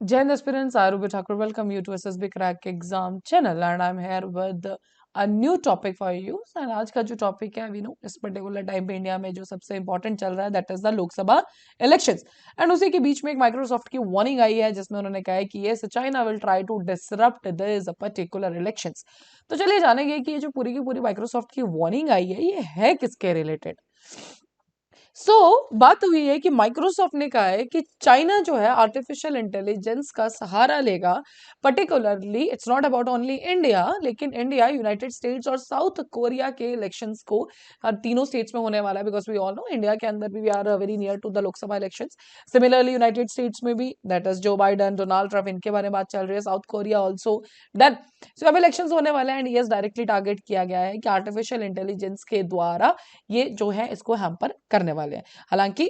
Jai Hind aspirants, I Ruby Thakur welcome you to SSB Crack Exam channel and I'm here with a new topic for you. And आज का जो topic है, we know इस particular time पे India में जो सबसे important चल रहा है that is the Lok Sabha elections. And उसी के बीच में एक माइक्रोसॉफ्ट की वार्निंग आई है जिसमें उन्होंने कहा है कि yes China will try to disrupt this particular elections. तो चलिए जानेंगे कि ये जो पूरी की पूरी माइक्रोसॉफ्ट की वार्निंग आई है ये है किसके रिलेटेड। बात हुई है कि माइक्रोसॉफ्ट ने कहा है कि चाइना जो है आर्टिफिशियल इंटेलिजेंस का सहारा लेगा। Particularly it's not about only India, लेकिन इंडिया, यूनाइटेड स्टेट्स और साउथ कोरिया के इलेक्शंस को हर तीनों स्टेट्स में होने वाला है। Because we all know India के अंदर भी we are very near to the Lok Sabha elections. Similarly United States में भी that is Joe Biden, Donald Trump, इनके बारे में बात चल रही है। South Korea also done. So अब इलेक्शंस होने वाले हैं एंड यस डायरेक्टली टारगेट किया गया है कि आर्टिफिशियल इंटेलिजेंस के द्वारा ये जो है इसको हैम्पर करने वाले हैं। हालांकि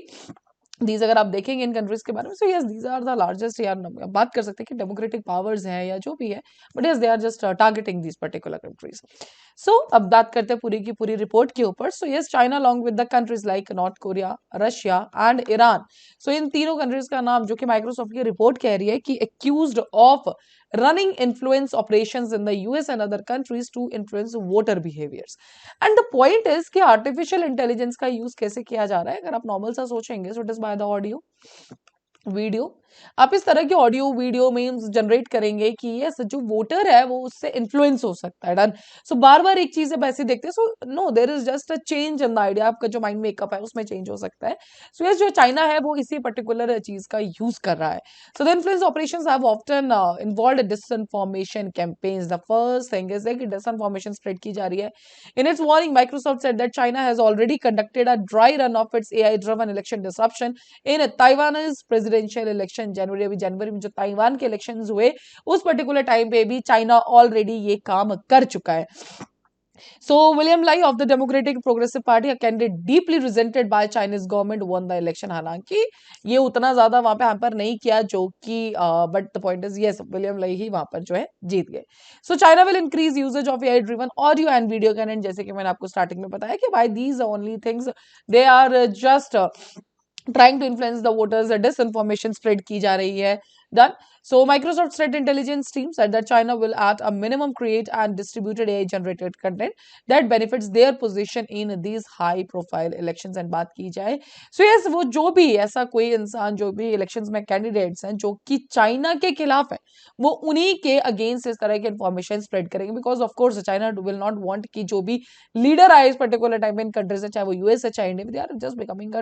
दीज अगर आप देखेंगे इन कंट्रीज के बारे में, so yes these are the largest, यार बात कर सकते हैं कि डेमोक्रेटिक पावर्स हैं या जो भी है, but yes they are just targeting these particular countries. So अब बात करते हैं पूरी की पूरी रिपोर्ट के ऊपर। So yes China along with the countries like North Korea, Russia and Iran, so इन तीनों कंट्रीज का नाम जो कि माइक्रोसॉफ्ट की रिपोर्ट कह रही है कि accused of running influence operations in the US and other countries to influence voter behaviors. And the point is कि आर्टिफिशियल इंटेलिजेंस का यूज कैसे किया जा रहा है। अगर आप नॉर्मल सा सोचेंगे, so it is by the audio video. आप इस तरह के ऑडियो वीडियो मीम्स जनरेट करेंगे कि यस जो वोटर है वो उससे इन्फ्लुएंस हो सकता है। डन। सो बार बार एक चीज अब ऐसे देखते हैं, so no there is just a change in the idea, आपका जो माइंड मेकअप है उसमें चेंज हो सकता है। सो यस जो चाइना है वो इसी पर्टिकुलर चीज का यूज कर रहा है। So the influence operations have often involved disinformation campaigns. The first thing is कि डिसइंफॉर्मेशन स्प्रेड की जा रही है। In its warning, Microsoft said that China has already conducted a dry run of its AI-driven election disruption in Taiwan's presidential election। जनवरी में जो Taiwan के elections हुए उस पर्टिकुलर टाइम पे भी चाइना ऑलरेडी ये काम कर चुका है। So William Lai of the Democratic Progressive Party, a candidate deeply resented by Chinese government, won the election। हालांकि ये उतना ज्यादा वहां पे हैम्पर नहीं किया जो कि but the point is yes William Lai ही वहां पर जो है जीत गए। So China will increase uses of AI driven audio and video content, जैसे कि मैंने आपको स्टार्टिंग में बताया कि भाई these only things they are just trying to influence the voters, disinformation spread की जा रही है। Done. So Microsoft threat intelligence team said that China will at a minimum create and distributed AI generated content that benefits their position in these high profile elections। and बात की जाए, so yes वो जो भी ऐसा कोई इंसान जो भी इलेक्शंस में कैंडिडेट्स हैं जो कि चाइना के खिलाफ है, वो उन्हीं के अगेंस्ट इस तरह के इन्फॉर्मेशन स्प्रेड करेंगे। Because of course China will not want कि जो भी लीडर आए इस पर्टिकुलर टाइम इन कंट्रीज है, चाहे वो यूएस है चाहे India, they are just becoming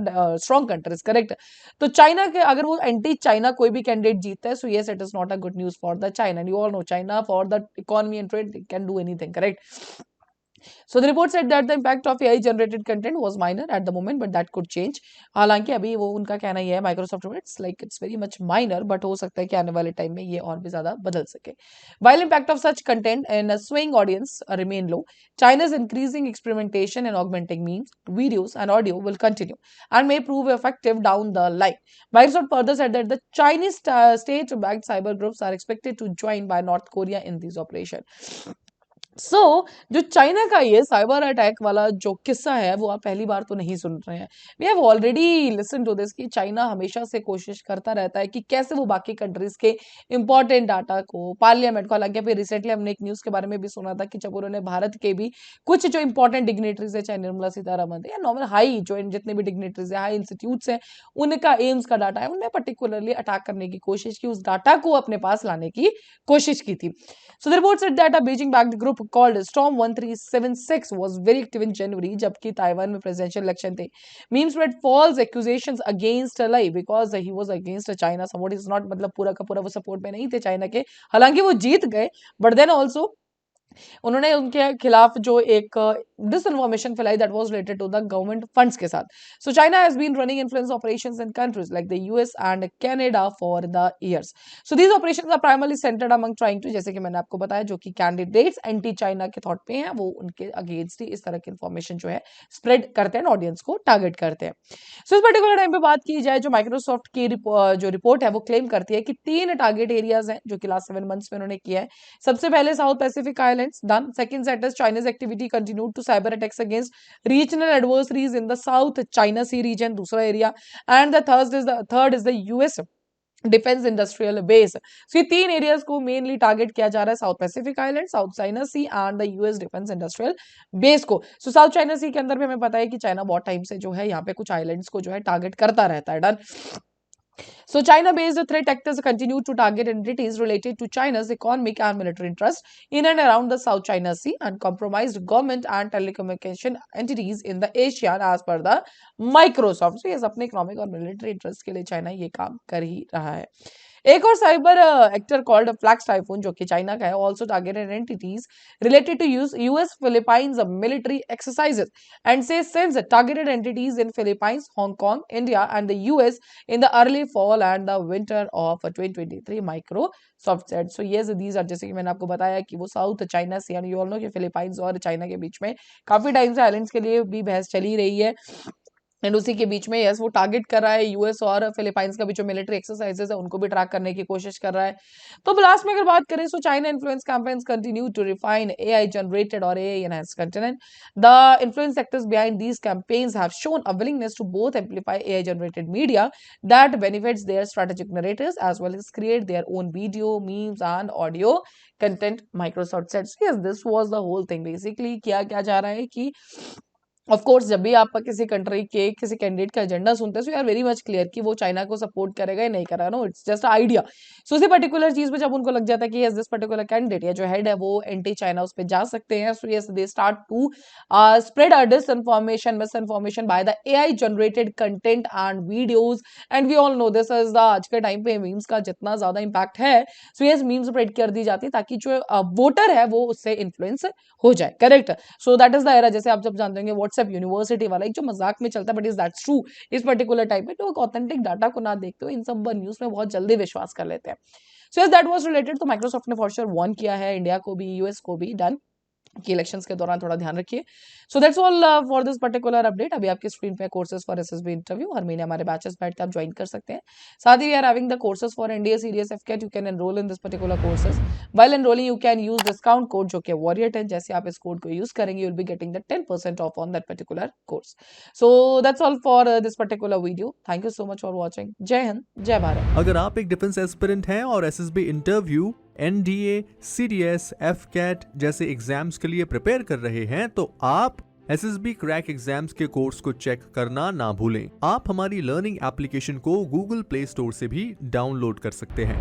strong countries. Correct. तो चाइना के अगर वो एंटी चाइना कोई भी कैंडिडेट जीतता है, so yes it is not a good news for the China. And you all know China for the economy and trade can do anything. Correct. So the report said that the impact of AI generated content was minor at the moment, but that could change। हालांकि अभी वो उनका कहना ये है Microsoft में, it's like it's very much minor, but हो सकता है कि आने वाले टाइम में ये और भी ज्यादा बदल सके। While impact of such content in a swing audience remain low, China's increasing experimentation and augmenting memes, videos, and audio will continue and may prove effective down the line। Microsoft further said that the Chinese state-backed cyber groups are expected to join by North Korea in these operations। जो China का ये cyber attack वाला जो किस्सा है वो आप पहली बार तो नहीं सुन रहे हैं। We have already listen to this कि चाइना हमेशा से कोशिश करता रहता है कि कैसे वो बाकी कंट्रीज के इंपॉर्टेंट डाटा को, पार्लियामेंट को, हालांकि अभी रिसेंटली हमने एक न्यूज के बारे में भी सुना था कि जब उन्होंने भारत के भी कुछ जो इंपॉर्टेंट डिग्नेटरीज है, चाहे निर्मला सीतारमन या नॉर्मल हाई जो जितने भी डिग्नेटरीज है, हाई इंस्टीट्यूट्स हैं, उनका एम्स का डाटा है, उनमें पर्टिकुलरली अटैक करने की कोशिश की, उस डाटा को अपने पास लाने की कोशिश की थी। So the report said that a Beijing-backed group called Storm 1376 was very active in January, जबकि ताइवान में presidential election थे। Memes spread false accusations against Lai because he was against China somewhat। is not मतलब पूरा का पूरा वो support में नहीं थे चाइना के, हालांकि वो जीत गए, but then also उन्होंने उनके खिलाफ जो एक डिसइंफॉर्मेशन फैलाई that was related to the government funds के साथ। So China has been running influence operations in countries like the US and Canada for the years. So these operations are primarily centered among trying to, जैसे कि मैंने आपको बताया, जो कि candidates anti China के थॉट पे हैं वो उनके अगेंस्ट ही इस तरह की इन्फॉर्मेशन जो है स्प्रेड करते हैं, ऑडियंस को टारगेट करते हैं। सो इस पर्टिकुलर टाइम पे बात की जाए, जो माइक्रोसॉफ्ट की जो रिपोर्ट है वो क्लेम करती है कि 3 टारगेट एरियाज हैं जो कि लास्ट 7 मंथ्स में उन्होंने किया है। सबसे पहले South Pacific islands, done. Second set is Chinese activity continued to cyber attacks against regional adversaries in the South China Sea region, दूसरा एरिया। And the third is the US defence industrial base. So ये 3 areas को mainly target किया जा रहा है, South Pacific island, South China Sea and the US defence industrial base को। So south China सी के अंदर भी हमें पता है कि चाइना बहुत टाइम से जो है यहाँ पे कुछ आइलैंड्स को जो है टारगेट करता रहता है। Done. So China-based threat actors continue to target entities related to China's economic and military interests in and around the South China Sea and compromised government and telecommunication entities in the ASEAN as per the Microsoft. So yes, अपने economic और military interest के लिए China ये काम कर ही रहा है। एक और cyber actor called Flax Typhoon जो कि चाइना का है, also targeted entities related to US Philippines military exercises and से सेंस targeted entities in Philippines, Hong Kong, India and the US in the early fall and the winter of 2023 Microsoft said. So yes, these are, जैसे कि मैंने आपको बताया कि वो south China से, यू ऑल नो कि फिलीपाइंस और चाइना के बीच में काफी टाइम से आइलैंड्स के लिए भी बहस चली रही है एंड उसी के बीच में यस वो टारगेट कर रहा है यूएस और फिलीपाइंस का भी जो मिलिट्री एक्सरसाइजेस है उनको भी ट्रैक करने की कोशिश कर रहा है। तो लास्ट में अगर बात करें, so China influence campaigns continue to refine AI generated और AI enhanced content. The influence actors behind these campaigns have shown a willingness to both amplify AI generated media that benefits their strategic narratives as well as create their own video, memes and audio content. Microsoft said. So yes, this was the whole thing. Basically किया क्या जा रहा है कि of course जब भी आप किसी कंट्री के किसी कैंडिडेट का एजेंडा सुनते हैं, सो यार वेरी मच क्लियर कि वो चाइना को सपोर्ट करेगा या नहीं करेगा। No, it's just idea. So उसी पर्टिकुलर चीज पे जब उनको लग जाता है कि यस दिस पर्टिकुलर कैंडिडेट या जो हेड है वो एंटी चाइना उस पे जा सकते हैं, so yes they start to spread disinformation, misinformation by the AI generated content and videos. And we all know this is the आज के टाइम पे मीम्स का जितना ज्यादा इंपैक्ट है, सो यस मीम्स स्प्रेड कर दी जाती है ताकि जो वोटर है वो उससे इन्फ्लुएंस हो जाए। Correct. So that is the era, जैसे आप जब जानते होंगे व्हाट्सएप यूनिवर्सिटी वाला एक जो मजाक में चलता है, बट इज दैट्स ट्रू। इस पर्टिकुलर टाइप में लोग ऑथेंटिक डाटा को ना देखते हुए इन सब न्यूज में बहुत जल्दी विश्वास कर लेते हैं। So yes that was related. तो माइक्रोसॉफ्ट ने फॉर श्योर वार्न किया है इंडिया को भी, यूएस को भी, डन कि इलेक्शंस के दौरान थोड़ा ध्यान रखिए। So that's all for this particular update. अभी आपकी स्क्रीन पे कोर्सेज फॉर एसएसबी इंटरव्यू, हर महीने हमारे बैचेस बैठते आप ज्वाइन कर सकते हैं। साथ ही we are having the courses for NDA CDS AFCAT, you can enrol in this particular courses. While enrolling you can use discount code जो कि वॉरियर 10। जैसे आप इस कोड को यूज करेंगे, you will be getting the 10% of on that particular course. So that's all for this particular video. Thank you so much for watching. जय हिंद, जय भारत। अगर आप एक डिफेंस एस्पिरेंट हैं और एसएसबी इंटरव्यू, एनडीए, सीडीएस, एफकेट जैसे एग्जाम्स के लिए प्रिपेयर कर रहे हैं, तो आप एसएसबी क्रैक एग्जाम्स के कोर्स को चेक करना ना भूलें। आप हमारी लर्निंग एप्लीकेशन को गूगल प्ले स्टोर से भी डाउनलोड कर सकते हैं।